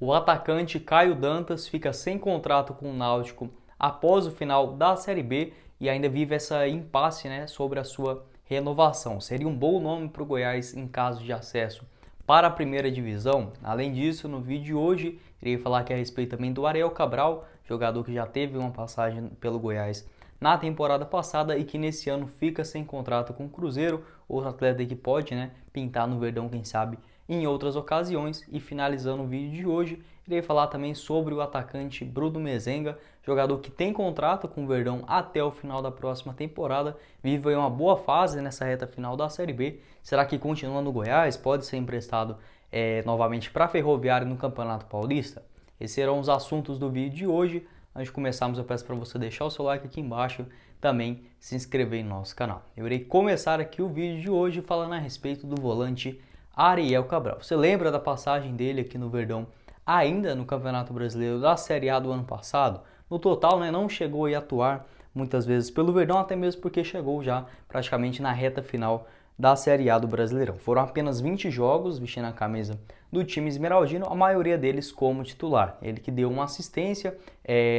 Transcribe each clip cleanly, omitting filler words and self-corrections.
O atacante Caio Dantas fica sem contrato com o Náutico após o final da Série B e ainda vive essa impasse, né, sobre a sua renovação. Seria um bom nome para o Goiás em caso de acesso para a primeira divisão. Além disso, no vídeo de hoje, irei falar aqui a respeito também do Ariel Cabral, jogador que já teve uma passagem pelo Goiás na temporada passada e que nesse ano fica sem contrato com o Cruzeiro, outro atleta que pode, né, pintar no Verdão, quem sabe, em outras ocasiões. E finalizando o vídeo de hoje, irei falar também sobre o atacante Bruno Mezenga, jogador que tem contrato com o Verdão até o final da próxima temporada, vive uma boa fase nessa reta final da Série B. Será que continua no Goiás? Pode ser emprestado novamente para a Ferroviária no Campeonato Paulista? Esses serão os assuntos do vídeo de hoje. Antes de começarmos, eu peço para você deixar o seu like aqui embaixo, também se inscrever no nosso canal. Eu irei começar aqui o vídeo de hoje falando a respeito do volante Ariel Cabral. Você lembra da passagem dele aqui no Verdão, ainda no Campeonato Brasileiro da Série A do ano passado? No total, né, não chegou a atuar muitas vezes pelo Verdão, até mesmo porque chegou já praticamente na reta final da Série A do Brasileirão. Foram apenas 20 jogos vestindo a camisa do time esmeraldino, a maioria deles como titular. Ele que deu uma assistência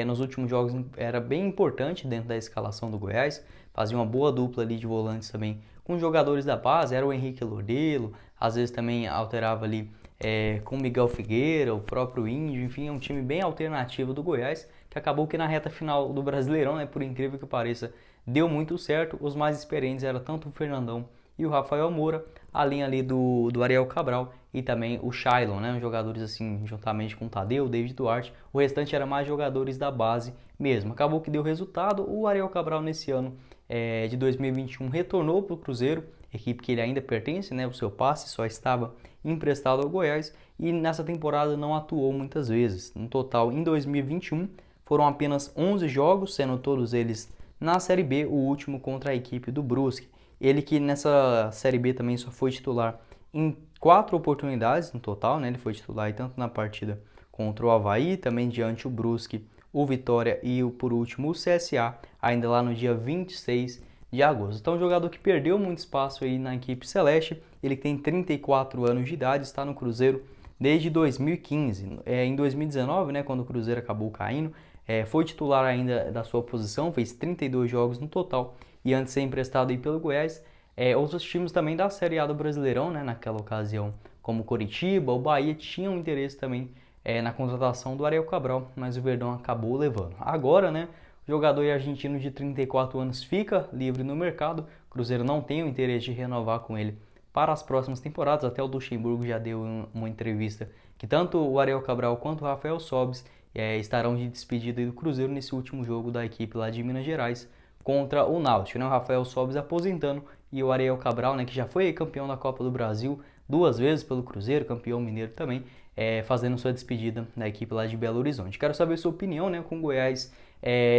nos últimos jogos, era bem importante dentro da escalação do Goiás, fazia uma boa dupla ali de volantes também com jogadores da base, era o Henrique Lordelo, às vezes também alterava ali com o Miguel Figueira, o próprio Índio, enfim, é um time bem alternativo do Goiás, que acabou que na reta final do Brasileirão, né, por incrível que pareça, deu muito certo. Os mais experientes eram tanto o Fernandão e o Rafael Moura, a linha ali do Ariel Cabral e também o Shailon, né, jogadores assim, juntamente com o Tadeu, o David Duarte. O restante era mais jogadores da base mesmo. Acabou que deu resultado. O Ariel Cabral nesse ano de 2021 retornou para o Cruzeiro, equipe que ele ainda pertence, né, o seu passe só estava emprestado ao Goiás, e nessa temporada não atuou muitas vezes. No total, em 2021, foram apenas 11 jogos, sendo todos eles na Série B, o último contra a equipe do Brusque. Ele que nessa Série B também só foi titular em 4 oportunidades no total, né? Ele foi titular tanto na partida contra o Avaí, também diante o Brusque, o Vitória e por último o CSA, ainda lá no dia 26 de agosto. Então, um jogador que perdeu muito espaço aí na equipe celeste. Ele tem 34 anos de idade, está no Cruzeiro desde 2015. Em 2019, né, quando o Cruzeiro acabou caindo, foi titular ainda da sua posição, fez 32 jogos no total, e antes de ser emprestado aí pelo Goiás, outros times também da Série A do Brasileirão, né, naquela ocasião, como Coritiba, o Bahia, tinham interesse também na contratação do Ariel Cabral, mas o Verdão acabou levando. Agora, né, o jogador argentino de 34 anos fica livre no mercado. O Cruzeiro não tem o interesse de renovar com ele para as próximas temporadas. Até o Luxemburgo já deu uma entrevista que tanto o Ariel Cabral quanto o Rafael Sobis estarão de despedida do Cruzeiro nesse último jogo da equipe lá de Minas Gerais contra o Náutico, né? O Rafael Sobis aposentando e o Ariel Cabral, né, que já foi campeão da Copa do Brasil 2 vezes pelo Cruzeiro, campeão mineiro também, fazendo sua despedida da equipe lá de Belo Horizonte. Quero saber sua opinião, né, com o Goiás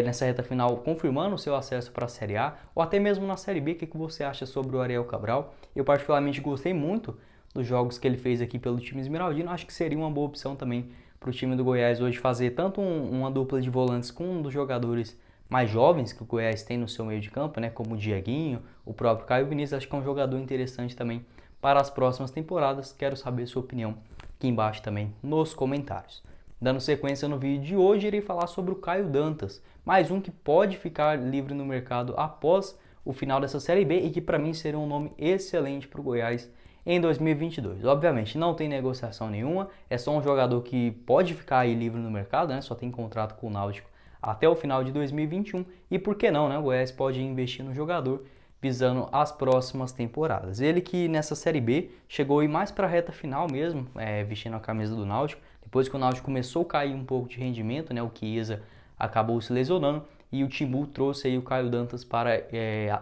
nessa reta final confirmando o seu acesso para a Série A ou até mesmo na Série B. O que você acha sobre o Ariel Cabral? Eu particularmente gostei muito dos jogos que ele fez aqui pelo time esmeraldino. Acho que seria uma boa opção também para o time do Goiás hoje fazer tanto uma dupla de volantes com um dos jogadores mais jovens que o Goiás tem no seu meio de campo, né, como o Dieguinho, o próprio Caio Vinícius. Acho que é um jogador interessante também para as próximas temporadas. Quero saber sua opinião aqui embaixo também nos comentários. Dando sequência no vídeo de hoje, irei falar sobre o Caio Dantas, mais um que pode ficar livre no mercado após o final dessa Série B e que para mim seria um nome excelente para o Goiás em 2022. Obviamente não tem negociação nenhuma, é só um jogador que pode ficar aí livre no mercado, né? Só tem contrato com o Náutico até o final de 2021 e por que não, né? O Goiás pode investir no jogador visando as próximas temporadas. Ele que nessa Série B chegou aí mais para a reta final mesmo, vestindo a camisa do Náutico, depois que o Náutico começou a cair um pouco de rendimento, né? O Chiesa acabou se lesionando e o Timbu trouxe aí o Caio Dantas para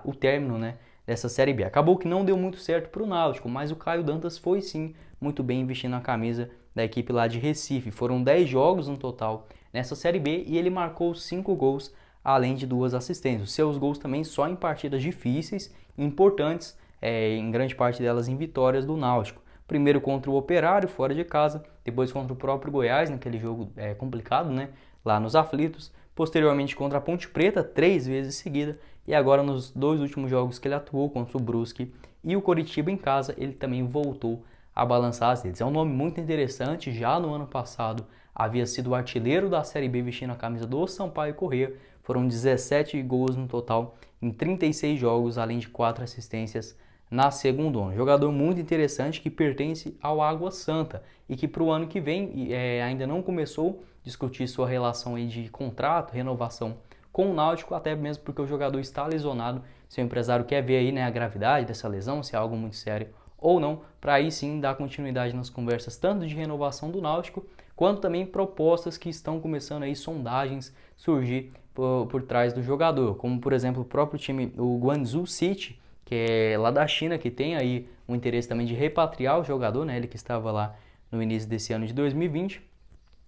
o término, né, dessa Série B. Acabou que não deu muito certo para o Náutico, mas o Caio Dantas foi sim muito bem vestindo a camisa da equipe lá de Recife. Foram 10 jogos no total nessa Série B e ele marcou 5 gols, além de 2 assistências. Os seus gols também só em partidas difíceis, importantes, em grande parte delas em vitórias do Náutico. Primeiro contra o Operário, fora de casa, depois contra o próprio Goiás, naquele jogo complicado, né, lá nos aflitos. Posteriormente contra a Ponte Preta, 3 vezes seguida. E agora nos 2 últimos jogos que ele atuou, contra o Brusque e o Coritiba em casa, ele também voltou a balançar as redes. É um nome muito interessante, já no ano passado havia sido o artilheiro da Série B vestindo a camisa do Sampaio Corrêa, foram 17 gols no total em 36 jogos, além de 4 assistências na segunda onda. Jogador muito interessante que pertence ao Água Santa e que para o ano que vem ainda não começou a discutir sua relação aí de contrato, renovação com o Náutico, até mesmo porque o jogador está lesionado. Seu empresário quer ver aí, né, a gravidade dessa lesão, se é algo muito sério ou não, para aí sim dar continuidade nas conversas tanto de renovação do Náutico, quanto também propostas que estão começando aí, sondagens surgir por trás do jogador, como por exemplo o próprio time, o Guangzhou City, que é lá da China, que tem aí um interesse também de repatriar o jogador, né, ele que estava lá no início desse ano de 2020.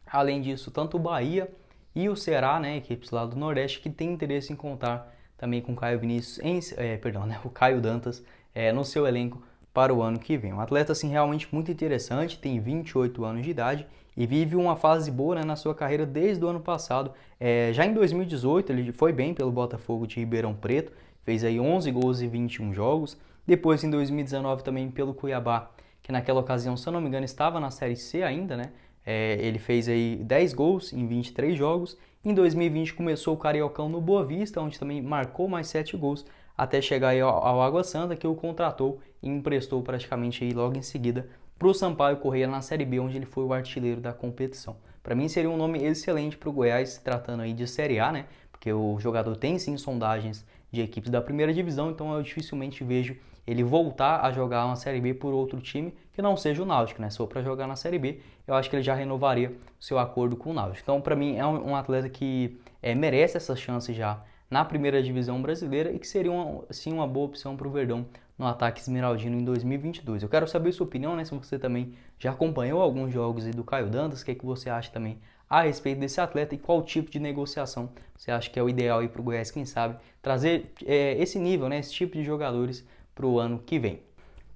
Além disso, tanto o Bahia e o Ceará, né, equipes lá do Nordeste, que tem interesse em contar também com o Caio Vinícius, o Caio Dantas no seu elenco para o ano que vem. Um atleta assim realmente muito interessante, tem 28 anos de idade e vive uma fase boa, né, na sua carreira desde o ano passado. Já em 2018 ele foi bem pelo Botafogo de Ribeirão Preto, fez aí 11 gols e 21 jogos. Depois em 2019 também pelo Cuiabá, que naquela ocasião, se eu não me engano, estava na Série C ainda, né? Ele fez aí 10 gols em 23 jogos. Em 2020 começou o Cariocão no Boa Vista, onde também marcou mais 7 gols, até chegar aí ao Água Santa, que o contratou e emprestou praticamente aí logo em seguida para o Sampaio Corrêa na Série B, onde ele foi o artilheiro da competição. Para mim seria um nome excelente para o Goiás, se tratando aí de Série A, né? Porque o jogador tem sim sondagens de equipes da primeira divisão, então eu dificilmente vejo ele voltar a jogar uma Série B por outro time que não seja o Náutico, né? Se for para jogar na Série B, eu acho que ele já renovaria o seu acordo com o Náutico. Então, para mim, é um atleta que merece essa chance já na primeira divisão brasileira e que seria uma boa opção para o Verdão no ataque esmeraldino em 2022. Eu quero saber sua opinião, né? Se você também já acompanhou alguns jogos do Caio Dantas, o que é que você acha também a respeito desse atleta e qual tipo de negociação você acha que é o ideal aí para o Goiás, quem sabe, trazer esse nível, né? Esse tipo de jogadores para o ano que vem.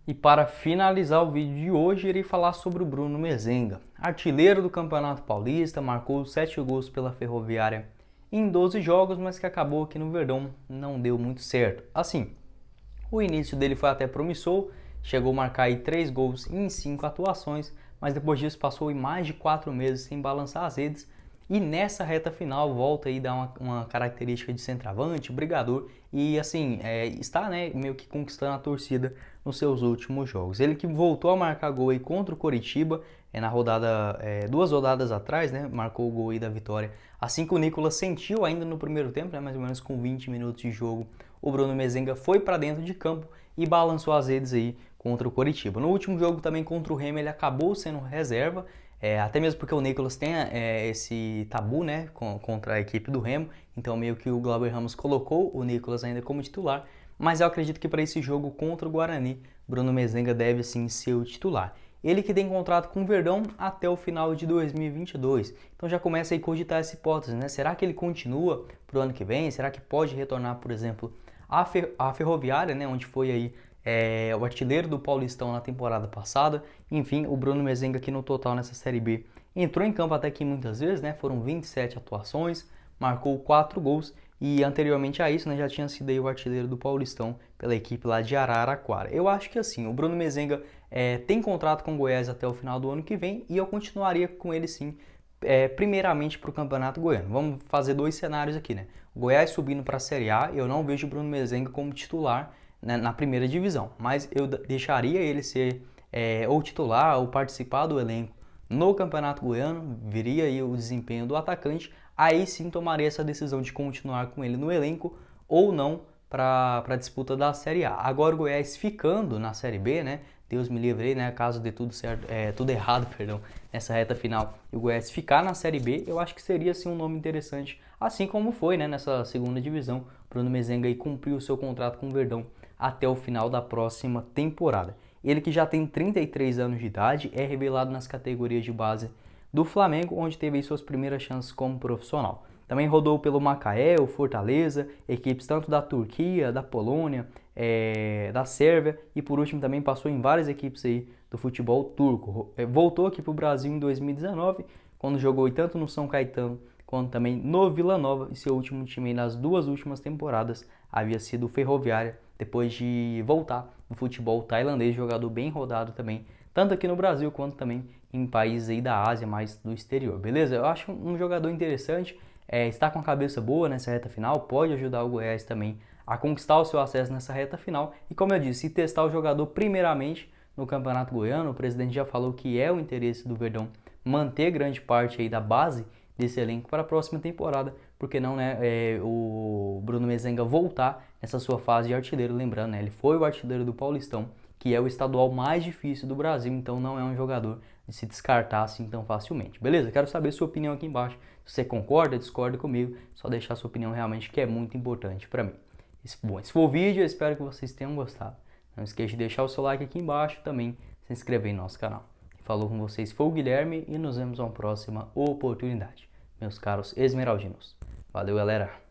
E para finalizar o vídeo de hoje, irei falar sobre o Bruno Mezenga. Artilheiro do Campeonato Paulista, marcou 7 gols pela Ferroviária em 12 jogos, mas que acabou aqui no Verdão não deu muito certo. Assim, o início dele foi até promissor, chegou a marcar aí 3 gols em 5 atuações, mas depois disso passou em mais de 4 meses sem balançar as redes. E nessa reta final volta aí dar uma característica de centroavante, brigador e assim, está, né, meio que conquistando a torcida nos seus últimos jogos. Ele que voltou a marcar gol aí contra o Coritiba, na rodada, 2 rodadas atrás, né, marcou o gol aí da vitória. Assim que o Nicolas sentiu ainda no primeiro tempo, né, mais ou menos com 20 minutos de jogo, o Bruno Mezenga foi para dentro de campo e balançou as redes aí contra o Coritiba. No último jogo também contra o Remo ele acabou sendo reserva, até mesmo porque o Nicolas tem esse tabu, né, contra a equipe do Remo, então meio que o Glauber Ramos colocou o Nicolas ainda como titular, mas eu acredito que para esse jogo contra o Guarani, Bruno Mezenga deve sim ser o titular. Ele que tem contrato com o Verdão até o final de 2022, então já começa a cogitar essa hipótese, né? Será que ele continua para o ano que vem? Será que pode retornar, por exemplo, à Ferroviária, né, onde foi aí o artilheiro do Paulistão na temporada passada? Enfim, o Bruno Mezenga aqui no total nessa Série B entrou em campo até aqui muitas vezes, né? Foram 27 atuações, marcou 4 gols e anteriormente a isso, né, já tinha sido aí o artilheiro do Paulistão pela equipe lá de Araraquara. Eu acho que assim, o Bruno Mezenga tem contrato com o Goiás até o final do ano que vem e eu continuaria com ele sim, primeiramente para o Campeonato Goiano. Vamos fazer 2 cenários aqui, né? O Goiás subindo para a Série A, eu não vejo o Bruno Mezenga como titular, né, na primeira divisão, mas eu deixaria ele ser ou titular ou participar do elenco no Campeonato Goiano, viria aí o desempenho do atacante, aí sim tomaria essa decisão de continuar com ele no elenco ou não para a disputa da Série A. Agora o Goiás ficando na Série B, né? Deus me livre aí, né? Caso dê tudo certo, tudo errado, perdão, nessa reta final, e o Goiás ficar na Série B, eu acho que seria sim um nome interessante, assim como foi, né, nessa segunda divisão. Bruno Mezenga aí cumpriu o seu contrato com o Verdão até o final da próxima temporada. Ele que já tem 33 anos de idade, é revelado nas categorias de base do Flamengo, onde teve aí suas primeiras chances como profissional. Também rodou pelo Macaé, o Fortaleza, equipes tanto da Turquia, da Polônia, da Sérvia e por último também passou em várias equipes aí do futebol turco. Voltou aqui para o Brasil em 2019, quando jogou tanto no São Caetano quanto também no Vila Nova, e seu último time nas 2 últimas temporadas havia sido o Ferroviária, depois de voltar no futebol tailandês, jogador bem rodado também, tanto aqui no Brasil quanto também em países aí da Ásia, mais do exterior, beleza? Eu acho um jogador interessante, está com a cabeça boa nessa reta final, pode ajudar o Goiás também a conquistar o seu acesso nessa reta final. E como eu disse, se testar o jogador primeiramente no Campeonato Goiano, o presidente já falou que é o interesse do Verdão manter grande parte aí da base desse elenco para a próxima temporada, porque não, né, o Bruno Mezenga voltar nessa sua fase de artilheiro, lembrando, né, ele foi o artilheiro do Paulistão, que é o estadual mais difícil do Brasil, então não é um jogador de se descartar assim tão facilmente, beleza? Quero saber sua opinião aqui embaixo, se você concorda, discorda comigo, só deixar sua opinião realmente que é muito importante para mim. Bom, esse foi o vídeo, eu espero que vocês tenham gostado. Não esqueça de deixar o seu like aqui embaixo e também se inscrever em nosso canal. Falou com vocês foi o Guilherme e nos vemos em uma próxima oportunidade, meus caros esmeraldinos. Valeu, galera!